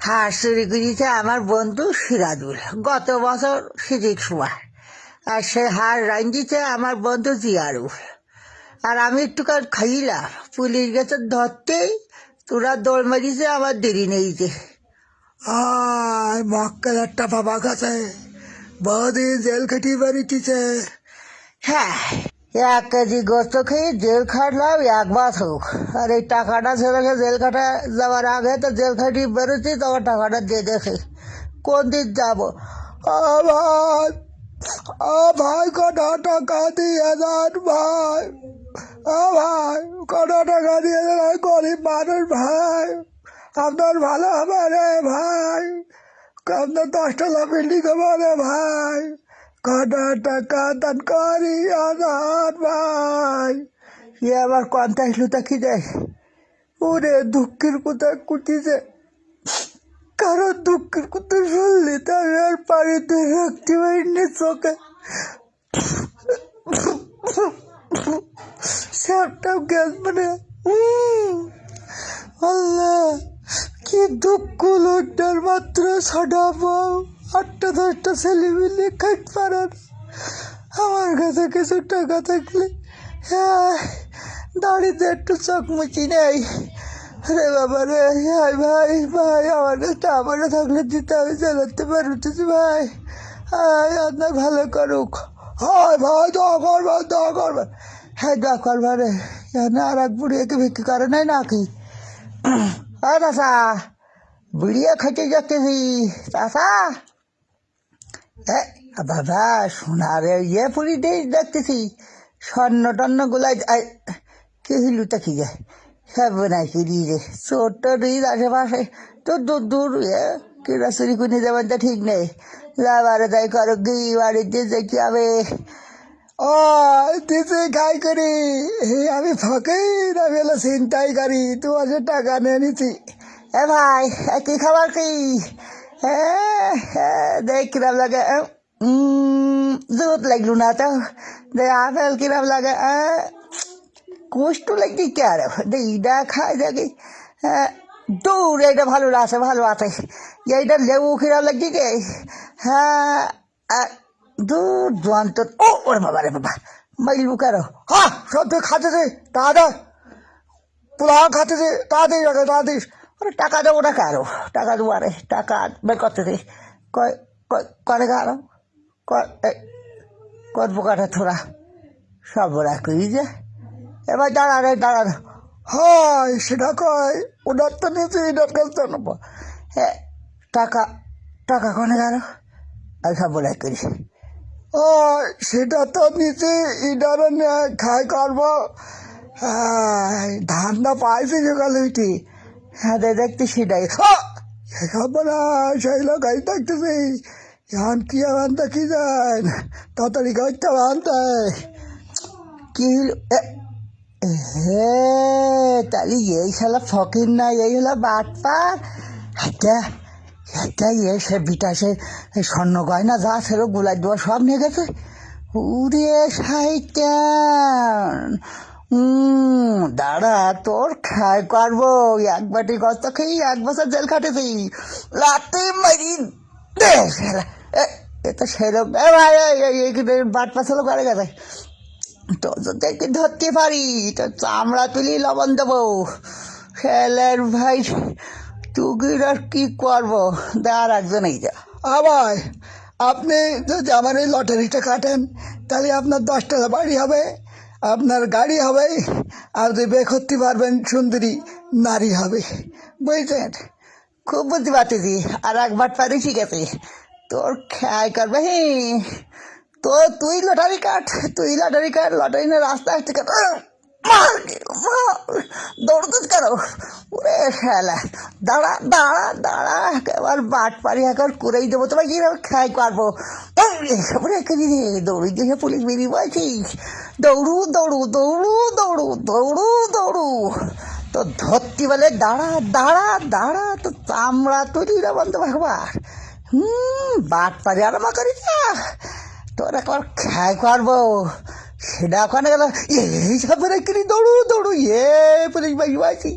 হাঁস চুরি করেছে আমার বন্ধু সিরাজুল গত বছর শীতের সময়। আর সে হাঁস রাঁধিছে আমার বন্ধু জিয়ারুল। আর আমি একটুখানি খাইলাম, পুলিশ গেছে ধরতেই তোরা দৌড় মারিছে, আমার দেরি নেইছে। আয় মক্কেল একটা বাবা কাছে বহুদিন জেল খাটিয়ে বেরিয়েছে। হ্যাঁ, 1 কেজি গোস্ত খেয়ে জেল খাটলাম 1 বছর। আর এই টাকাটা ছেলেকে জেল খাটা যাওয়ার আগে তো জেল খাটিয়ে বেরোচ্ছি, তখন টাকাটা দিয়ে দেখে কোন দিন যাবো। ভাই ভাই কটা টাকা দিয়ে যান ভাই। ভাই কটা টাকা দিয়ে যান, আমি গরিব মানুষ ভাই, আপনার ভালো হবে রে ভাই, আপনার 10 টাকা বিল্ডিং হবে রে ভাই, কটা টাকা দান করি আনার ভাই। এ আবার কন্টাস লুতা কি দেয়। ওরে দুঃখের কোথায় কুটিছে, কারণ দুঃখের কথা শুনলে তাই আর বাড়িতে রাখতে পারিনি চোখে। সাপটাও গ্যাস মানে আল্লাহ, কি দুঃখ লোকটার মাত্র 6টা বউ, 8টা 10টা ছেলে মিলে খাইতে পারার। আমার কাছে কিছু টাকা থাকলে হ্যাঁ দাড়িতে একটু চোখ মুচি নেই রে বাবা রে। হাই ভাই ভাই, আমার কাছে আমারও থাকলে দিতে আমি চালাতে পারতেছি ভাই। আপনার ভালো করুক। হাই ভাই দোয়া করবেন দোয়া করবেন। হ্যাঁ দোয়া করবা রে, এখানে আর এক বুড়িয়াকে বিক্রি করে নাই নাকি? হ্যাঁ চাষা, বুড়িয়া খেতে যাচ্তেছি চাষা। বাবা সোনারে ইয়ে পুরি দেখতেছি, স্বর্ণ টন্ন গুলাই কে হিলুটা কি যায় সব নাই কিরি রে। ছোট্ট রিজ আশেপাশে তো দূর দূর কিরা চুরি করে যাবেন তো ঠিক নেই। যাবারে তাই করো গি বাড়িতে যে কি হবে। ও দিতে খাই করি, আমি ফকির, আমি হলো চিন্তাই করি, তোমার সে টাকা নিয়ে নিছি। এ ভাই কি খাবার কি? দেখ কিরাম লাগে, জোত লাগলো না তো। দে আপেল কিরাম লাগে, কষ্ট লাগছে কে আর এইটা খাই দেখি। দূর এইটা ভালো আছে ভালো আছে, এইটা লেবু কিরাম লাগছে রে। হ্যাঁ দূর জোয়ান্ত। ও ওরে বাবা রে বাবা, মাইলবু কারো। হ্যাঁ সব তুই খাতেছে তাড়া, পোলাও খাতেছে তাড়াতাড়ি রাখে তাড়াতাড়ি। ওরে টাকা দেবো না কারো, টাকা দেবো আরে টাকা বের করতেছে। করে কারো করবো কাটা থোড়া সব ওরা করি যে। এবার দাঁড়া রে দাঁড়া। হয় সেটা কয়, ওনার তো নিচে এটার কাছ তো নেবো। হ্যাঁ টাকা টাকা কনে গেল আমি সব বলে করি। ও সেটা তো নিচে ইডার খাই করবো। ধানটা পাইছি সকালে উঠি। হ্যাঁ দেখতে সেটাই। খবর সেই লোক গাড়ি দেখতেছি, এখন কি আনতে কি যান, তাড়াতাড়ি গাড়িটা আনতে। কি হে তাহলে এই শালা ফকির না, এই হলো বাটপার। একটা একটা সে বিটাসে স্বর্ণ গয়না যা ছিল গোলাই দেওয়া সব নিয়ে গেছে। উড়ে শাইতান, দাঁড়া তোর খাই করবো। এক বাটি গস্ত খেয়ে 1 বছর জেল খাটেছি, লাতে মারি দে শালা। এ তো সেরকম বাটপা ছিল করে গেছে। তো যদি ধরতে পারি তো চামড়া তুলি লবণ দেবো। ছেলের ভাই তুগির আর কি করবো, আর একজন এই যা। আবার আপনি যদি আমার এই লটারিটা কাটেন তাহলে আপনার 10 টাকা বাড়ি হবে, আপনার গাড়ি হবে, আর যদি বে করতে পারবেন সুন্দরী নারী হবে, বুঝছেন? খুব বুঝতে পারতেছি। আর একবার পারি ঠিক আছে, তোর খেয়াল করবে। হ্যাঁ তো তুই লটারি কাট, লটারি না রাস্তা আসতে কাট। দৌড়তে কেন ওরে খেলা। দাঁড়া দাঁড়া দাঁড়া, একেবার বাট পারি এখন করেই দেবো। তোমার কিভাবে খেয়াল করবো এসব রেখে দিদি। দৌড়ি দিয়ে পুলিশ বেরিয়ে বলছিস, দৌড়ু দৌড়ু দৌড়ু দৌড়ু দৌড়ু দৌড়ু। তো ধরতে বলে দাঁড়া দাঁড়া দাঁড়া, তো চামড়া তৈরি না বন্ধ একবার। বাট পারি আরম্ভ করিস না, তোর একবার খেয়াল করবো। সেটা ওখানে গেল এই সব রেখে দৌড়ু দৌড়ু পুলিশ বাড়ি পাইছি।